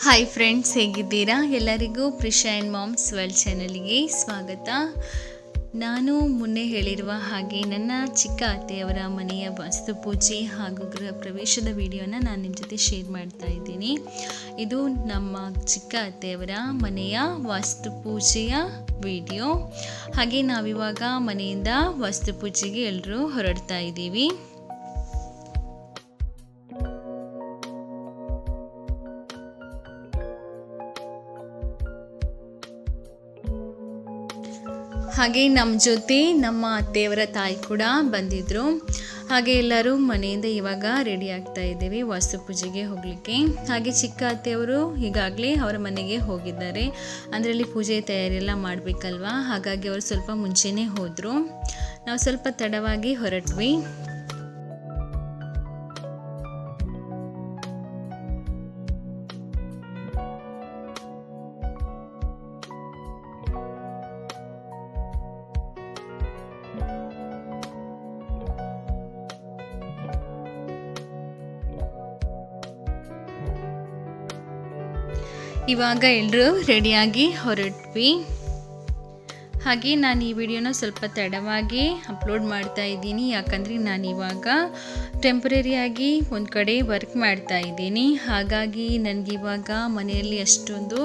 Hi friends, ಹೇಗಿದ್ದೀರಾ? ಎಲ್ಲರಿಗೂ Prisha and moms world ಚಾನಲ್ಗೆ ಸ್ವಾಗತ. ನಾನು ಮುನ್ನೆ ಹೇಳಿರುವ ಹಾಗೆ ನನ್ನ ಚಿಕ್ಕ ಅತ್ತೆಯವರ ಮನೆಯ ವಾಸ್ತು ಪೂಜೆ ಹಾಗೂ ಗೃಹ ಪ್ರವೇಶದ ವಿಡಿಯೋನ ನಾನು ನಿಮ್ಮ ಜೊತೆ ಶೇರ್ ಮಾಡ್ತಾ ಇದ್ದೀನಿ. ಇದು ನಮ್ಮ ಚಿಕ್ಕ ಅತ್ತೆಯವರ ಮನೆಯ ವಾಸ್ತು ಪೂಜೆಯ ವಿಡಿಯೋ. ಹಾಗೆ ನಾವಿವಾಗ ಮನೆಯಿಂದ ವಾಸ್ತು ಪೂಜೆಗೆ ಎಲ್ಲರೂ ಹೊರಡ್ತಾ ಇದ್ದೀವಿ. ಹಾಗೆ ನಮ್ಮ ಜೊತೆ ನಮ್ಮ ಅತ್ತೆಯವರ ತಾಯಿ ಕೂಡ ಬಂದಿದ್ದರು. ಹಾಗೆ ಎಲ್ಲರೂ ಮನೆಯಿಂದ ಇವಾಗ ರೆಡಿ ಆಗ್ತಾ ಇದ್ದೀವಿ ವಾಸ್ತು ಪೂಜೆಗೆ ಹೋಗಲಿಕ್ಕೆ. ಹಾಗೆ ಚಿಕ್ಕ ಅತ್ತೆಯವರು ಈಗಾಗಲೇ ಅವರ ಮನೆಗೆ ಹೋಗಿದ್ದಾರೆ. ಅದರಲ್ಲಿ ಪೂಜೆ ತಯಾರಿ ಎಲ್ಲ ಮಾಡಬೇಕಲ್ವಾ, ಹಾಗಾಗಿ ಅವರು ಸ್ವಲ್ಪ ಮುಂಚೆನೇ ಹೋದರು. ನಾವು ಸ್ವಲ್ಪ ತಡವಾಗಿ ಹೊರಟ್ವಿ. ಇವಾಗ ಎಲ್ಲರೂ ರೆಡಿಯಾಗಿ ಹೊರಟ್ವಿ. ಹಾಗೆ ನಾನು ಈ ವಿಡಿಯೋನ ಸ್ವಲ್ಪ ತಡವಾಗಿ ಅಪ್ಲೋಡ್ ಮಾಡ್ತಾ ಇದ್ದೀನಿ, ಯಾಕಂದರೆ ನಾನು ಇವಾಗ ಟೆಂಪ್ರರಿಯಾಗಿ ಒಂದು ಕಡೆ ವರ್ಕ್ ಮಾಡ್ತಾ ಇದ್ದೀನಿ. ಹಾಗಾಗಿ ನನಗಿವಾಗ ಮನೆಯಲ್ಲಿ ಅಷ್ಟೊಂದು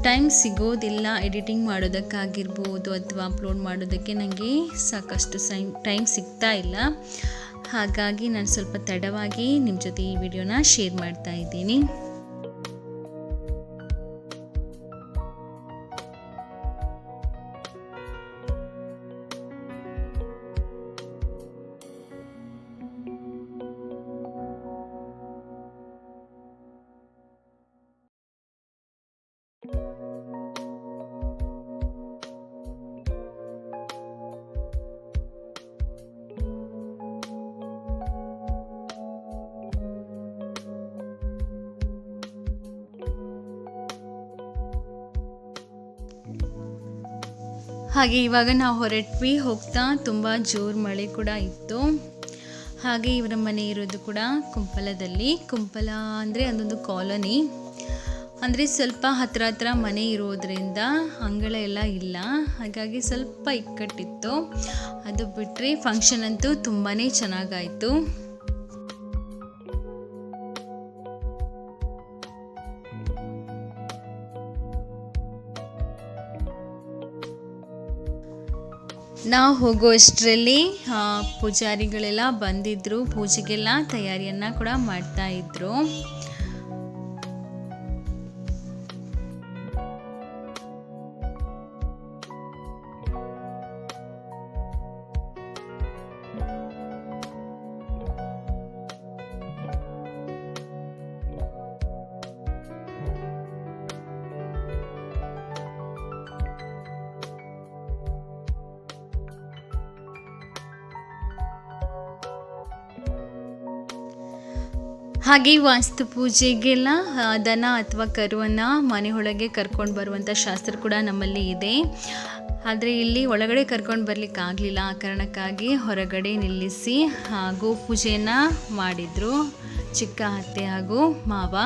ಟೈಮ್ ಸಿಗೋದಿಲ್ಲ ಎಡಿಟಿಂಗ್ ಮಾಡೋದಕ್ಕಾಗಿರ್ಬೋದು ಅಥವಾ ಅಪ್ಲೋಡ್ ಮಾಡೋದಕ್ಕೆ ನನಗೆ ಸಾಕಷ್ಟು ಟೈಮ್ ಸಿಗ್ತಾ ಇಲ್ಲ. ಹಾಗಾಗಿ ನಾನು ಸ್ವಲ್ಪ ತಡವಾಗಿ ನಿಮ್ಮ ಜೊತೆ ಈ ವಿಡಿಯೋನ ಶೇರ್ ಮಾಡ್ತಾ ಇದ್ದೀನಿ. ಹಾಗೆ ಇವಾಗ ನಾವು ಹೊರಟ್ವಿ. ಹೋಗ್ತಾ ತುಂಬ ಜೋರು ಮಳೆ ಕೂಡ ಇತ್ತು. ಹಾಗೆ ಇವರ ಮನೆ ಇರೋದು ಕೂಡ ಕುಂಪಲದಲ್ಲಿ. ಕುಂಪಲ ಅಂದರೆ ಅದೊಂದು ಕಾಲೋನಿ, ಅಂದರೆ ಸ್ವಲ್ಪ ಹತ್ರ ಮನೆ ಇರೋದ್ರಿಂದ ಅಂಗಳ ಎಲ್ಲ ಇಲ್ಲ, ಹಾಗಾಗಿ ಸ್ವಲ್ಪ ಇಕ್ಕಟ್ಟಿತ್ತು. ಅದು ಬಿಟ್ಟರೆ ಫಂಕ್ಷನ್ ಅಂತೂ ತುಂಬಾ ಚೆನ್ನಾಗಾಯಿತು. ನಾವು ಹೋಗುವಷ್ಟರಲ್ಲಿ ಪೂಜಾರಿಗಳೆಲ್ಲ ಬಂದಿದ್ದರು. ಪೂಜೆಗೆಲ್ಲ ತಯಾರಿಯನ್ನು ಕೂಡ ಮಾಡ್ತಾ ಇದ್ರು. ಹಾಗೆ ವಾಸ್ತು ಪೂಜೆಗೆಲ್ಲ ದನ ಅಥವಾ ಕರುವನ್ನು ಮನೆಯೊಳಗೆ ಕರ್ಕೊಂಡು ಬರುವಂಥ ಶಾಸ್ತ್ರ ಕೂಡ ನಮ್ಮಲ್ಲಿ ಇದೆ. ಆದರೆ ಇಲ್ಲಿ ಒಳಗಡೆ ಕರ್ಕೊಂಡು ಬರಲಿಕ್ಕೆ ಆಗಲಿಲ್ಲ. ಆ ಕಾರಣಕ್ಕಾಗಿ ಹೊರಗಡೆ ನಿಲ್ಲಿಸಿ ಗೋ ಪೂಜೆಯನ್ನು ಮಾಡಿದರು ಚಿಕ್ಕ ಅತ್ತೆ ಹಾಗೂ ಮಾವ.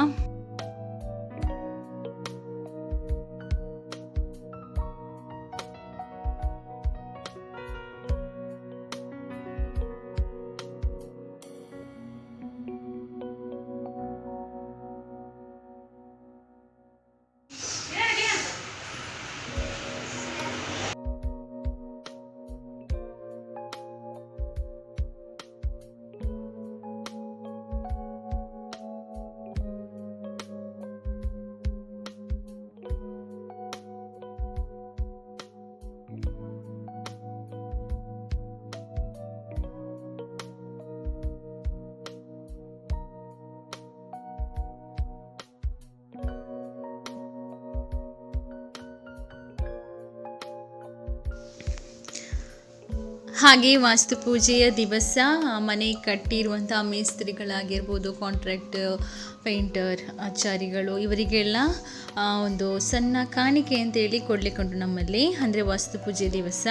ಹಾಗೆ ವಾಸ್ತು ಪೂಜೆಯ ದಿವಸ ಮನೆ ಕಟ್ಟಿರುವಂಥ ಮೇಸ್ತ್ರಿಗಳಾಗಿರ್ಬೋದು, ಕಾಂಟ್ರಾಕ್ಟ್ ಪೇಂಟರ್ ಆಚಾರಿಗಳು, ಇವರಿಗೆಲ್ಲ ಒಂದು ಸಣ್ಣ ಕಾಣಿಕೆ ಅಂತೇಳಿ ಕೊಡಲಿಕ್ಕುಂಟು ನಮ್ಮಲ್ಲಿ, ಅಂದರೆ ವಾಸ್ತು ಪೂಜೆ ದಿವಸ.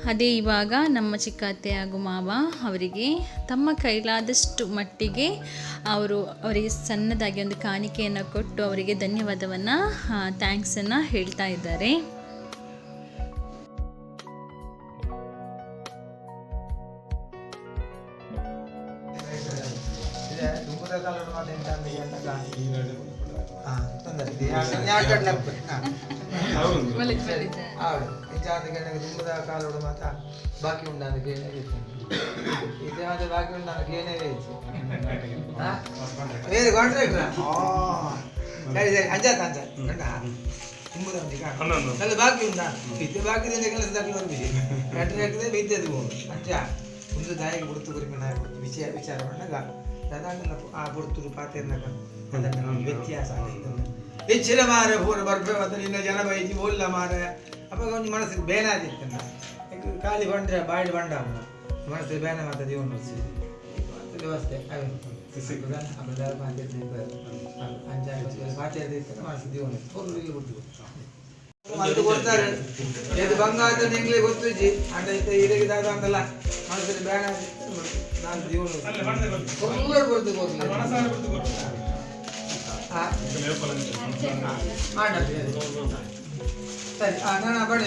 ಅದೇ ಇವಾಗ ನಮ್ಮ ಚಿಕ್ಕ ಅತ್ತೆ ಹಾಗೂ ಮಾವ ಅವರಿಗೆ ತಮ್ಮ ಕೈಲಾದಷ್ಟು ಮಟ್ಟಿಗೆ ಅವರಿಗೆ ಸಣ್ಣದಾಗಿ ಒಂದು ಕಾಣಿಕೆಯನ್ನು ಕೊಟ್ಟು ಅವರಿಗೆ ಧನ್ಯವಾದವನ್ನು ಥ್ಯಾಂಕ್ಸನ್ನು ಹೇಳ್ತಾ ಇದ್ದಾರೆ. ಬಾಕಿ ಉಂಟಾದಕ್ಕೆ ಇದೇ ಮತ್ತೆ ಬಾಕಿ ಉಂಟಾದಕ್ಕೆ ಏನೇ ಬೇರೆ ಕಾಂಟ್ರಾಕ್ಟ್ರ ಸರಿ ಸರಿ ಅಂಜಾತ ಅಂಜ ಕಂಡ ತುಂಬ ಬಾಕಿ ಉಂಟಾ ಇತ್ತೆ ಬಾಕಿ ಕೆಲಸ ಕಾಂಟ್ರಾಕ್ಟ್ ಬಿದ್ದದು ಅಂಜ ಒಂದು ದಾಯಿಗೆ ಬಿಡ್ತು ಬರೀ ವಿಚಾರ ಮಾಡಾಗ ಅದಾಗಲ್ಲ ಆ ಬಿಡ್ತರು ಪಾತ್ರೆನಾಗ ಅದನ್ನ ವ್ಯತ್ಯಾಸ ಹೆಚ್ಚಿನ ಮಾರ ಪೂರ ಬರ್ಬೇಕು ಅಂತ ನಿನ್ನ ಜನ ಬೈತಿ ಓಲ್ಲ ಮಾರ ಅವಾಗ ಒಂದು ಮನಸ್ಸಿಗೆ ಬೇನಾದಿತ್ತಲ್ಲ ಖಾಲಿ ಬಂದ್ರೆ ಬಾಯಿಲ್ ಬಂಡ ಮನಸ್ಸಿಗೆ ಬೇನ ಮಾತ ಜೀವನ ವ್ಯವಸ್ಥೆ ಮನಸ್ಸು ಜೀವನ ಇಲ್ಲಿ ಬಿಟ್ಟು ಅದು ಕೊಡ್ತಾರೆ ಇದು ಬಂಗಾರದ ನಿಂಗ್ಲೆ ಗೊತ್ತಿಜ್ಜಿ ಅಂಡ ಇರಗಿದಾಗ ಅಂತಲ್ಲ ಮನಸ್ಸಿಗೆ ಬೇಡ ನಾನು ಜೀವನ ಕೊಡ್ತು ಸರಿ ನಾನು ಬಡಿ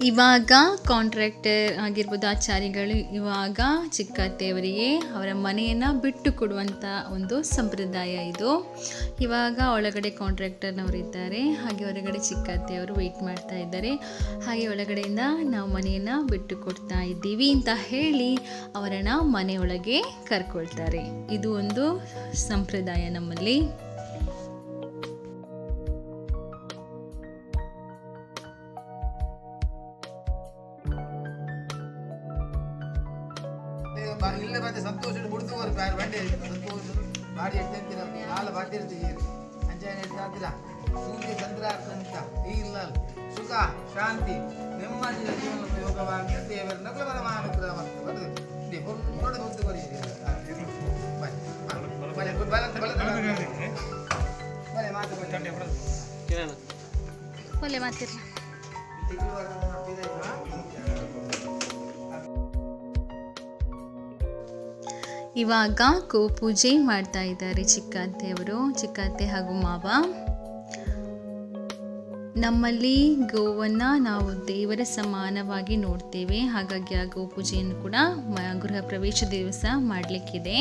ಇವಾಗ ಕಾಂಟ್ರಾಕ್ಟರ್ ಆಗಿರ್ಬೋದು ಆಚಾರಿಗಳು ಇವಾಗ ಚಿಕ್ಕತ್ತೆಯವರಿಗೆ ಅವರ ಮನೆಯನ್ನು ಬಿಟ್ಟು ಕೊಡುವಂಥ ಒಂದು ಸಂಪ್ರದಾಯ ಇದು. ಇವಾಗ ಒಳಗಡೆ ಕಾಂಟ್ರಾಕ್ಟರ್ನವರು ಇದ್ದಾರೆ, ಹಾಗೆ ಹೊರಗಡೆ ಚಿಕ್ಕತ್ತೆಯವರು ವೆಯ್ಟ್ ಮಾಡ್ತಾ ಇದ್ದಾರೆ. ಹಾಗೆ ಒಳಗಡೆಯಿಂದ ನಾವು ಮನೆಯನ್ನು ಬಿಟ್ಟು ಕೊಡ್ತಾ ಇದ್ದೀವಿ ಅಂತ ಹೇಳಿ ಅವರನ್ನು ಮನೆಯೊಳಗೆ ಕರ್ಕೊಳ್ತಾರೆ. ಇದು ಒಂದು ಸಂಪ್ರದಾಯ ನಮ್ಮಲ್ಲಿ. ಇಲ್ಲ ಮತ್ತೆ ಸಂತೋಷ ಬಿಡ್ತು ಬಂಡಿ ಸಂತೋಷ ಬಾಡಿ ಎಡ್ತಿರ ನಾಳೆ ಬಾಟಿರ್ತೀವಿ ಅಂಜಾನೆ ಹೇಳ್ತಾರ ಸೂರ್ಯ ಚಂದ್ರ ಅಂತ ಇಲ್ಲ ಸುಖ ಶಾಂತಿ ನೆಮ್ಮದಿ ಜೀವನ ಯೋಗವಾಗಿ ದೇವರ ನಗರ ಅನುಗ್ರಹ ನೋಡಿ ಬಂದು ಬರೀ ಮಾತಿರ್ಲ ಇವಾಗ ಗೋಪೂಜೆ ಮಾಡ್ತಾ ಇದ್ದಾರೆ ಚಿಕ್ಕತ್ತೆ ಹಾಗೂ ಮಾವ. ನಮ್ಮಲ್ಲಿ ಗೋವನ್ನು ನಾವು ದೇವರ ಸಮಾನವಾಗಿ ನೋಡ್ತೇವೆ, ಹಾಗಾಗಿ ಆ ಗೋಪೂಜೆಯನ್ನು ಕೂಡ ಗೃಹ ಪ್ರವೇಶ ದಿವಸ ಮಾಡಲಿಕ್ಕಿದೆ.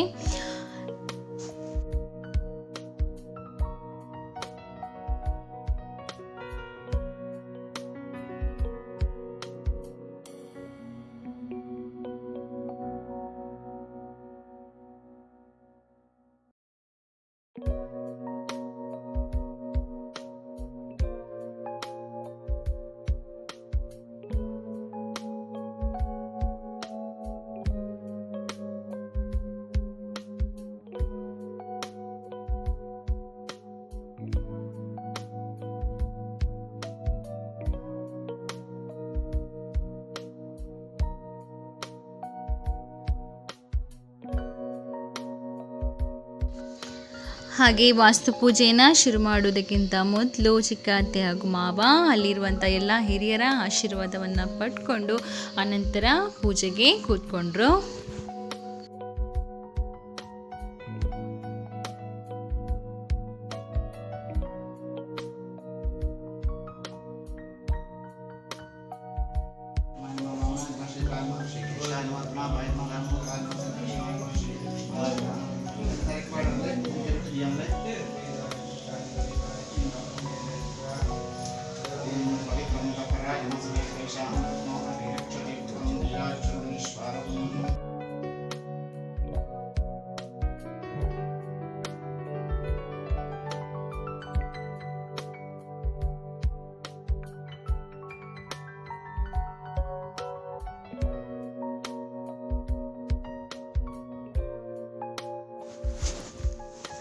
ಹಾಗೆ ವಾಸ್ತು ಪೂಜೆಯನ್ನು ಶುರು ಮಾಡೋದಕ್ಕಿಂತ ಮೊದಲು ಚಿಕ್ಕ ಅತ್ತೆ ಹಾಗೂ ಮಾವ ಅಲ್ಲಿರುವಂಥ ಎಲ್ಲ ಹಿರಿಯರ ಆಶೀರ್ವಾದವನ್ನು ಪಡ್ಕೊಂಡು ಆನಂತರ ಪೂಜೆಗೆ ಕೂತ್ಕೊಂಡ್ರು.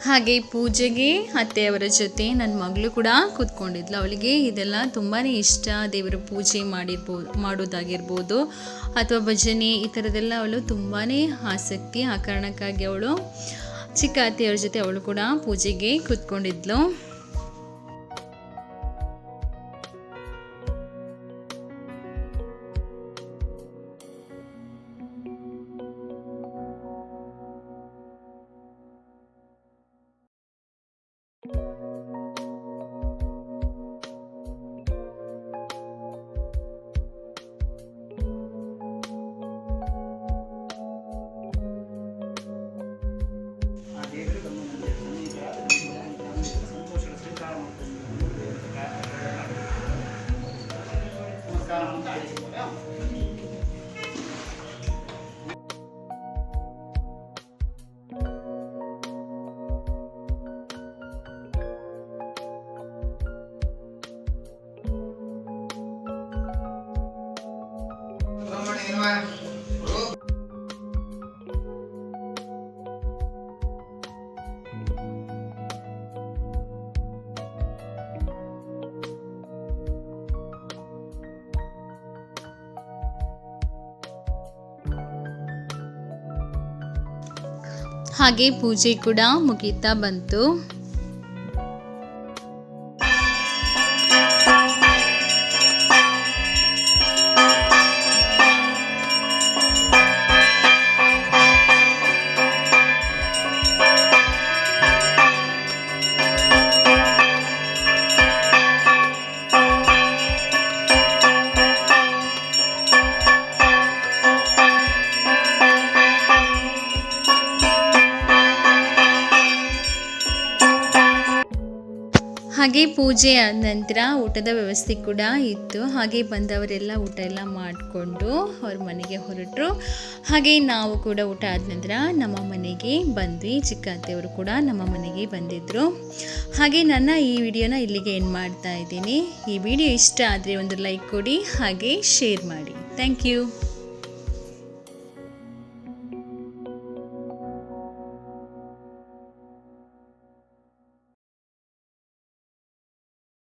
ಹಾಗೆ ಪೂಜೆಗೆ ಅತ್ತೆಯವರ ಜೊತೆ ನನ್ನ ಮಗಳು ಕೂಡ ಕೂತ್ಕೊಂಡಿದ್ಲು. ಅವಳಿಗೆ ಇದೆಲ್ಲ ತುಂಬಾ ಇಷ್ಟ, ದೇವರ ಪೂಜೆ ಮಾಡೋದಾಗಿರ್ಬೋದು ಅಥವಾ ಭಜನೆ ಈ ಥರದ್ದೆಲ್ಲ ಅವಳು ತುಂಬಾ ಆಸಕ್ತಿ. ಆ ಕಾರಣಕ್ಕಾಗಿ ಅವಳು ಚಿಕ್ಕ ಅತ್ತೆಯವ್ರ ಜೊತೆ ಅವಳು ಕೂಡ ಪೂಜೆಗೆ ಕೂತ್ಕೊಂಡಿದ್ಲು. ಹಾಗೆ ಪೂಜೆ ಕೂಡ ಮುಗೀತಾ ಬಂತು. ಹಾಗೆ ಪೂಜೆ ಆದ ನಂತರ ಊಟದ ವ್ಯವಸ್ಥೆ ಕೂಡ ಇತ್ತು. ಹಾಗೆ ಬಂದವರೆಲ್ಲ ಊಟ ಎಲ್ಲ ಮಾಡಿಕೊಂಡು ಅವ್ರ ಮನೆಗೆ ಹೊರಟರು. ಹಾಗೆ ನಾವು ಕೂಡ ಊಟ ಆದ ನಂತರ ನಮ್ಮ ಮನೆಗೆ ಬಂದ್ವಿ. ಚಿಕ್ಕ ಅತ್ತೆಯವರು ಕೂಡ ನಮ್ಮ ಮನೆಗೆ ಬಂದಿದ್ದರು. ಹಾಗೆ ನನ್ನ ಈ ವಿಡಿಯೋನ ಇಲ್ಲಿಗೆ ಎಂಡ್ ಮಾಡ್ತಾ ಇದ್ದೀನಿ. ಈ ವಿಡಿಯೋ ಇಷ್ಟ ಆದರೆ ಒಂದು ಲೈಕ್ ಕೊಡಿ, ಹಾಗೆ ಶೇರ್ ಮಾಡಿ. Thank you.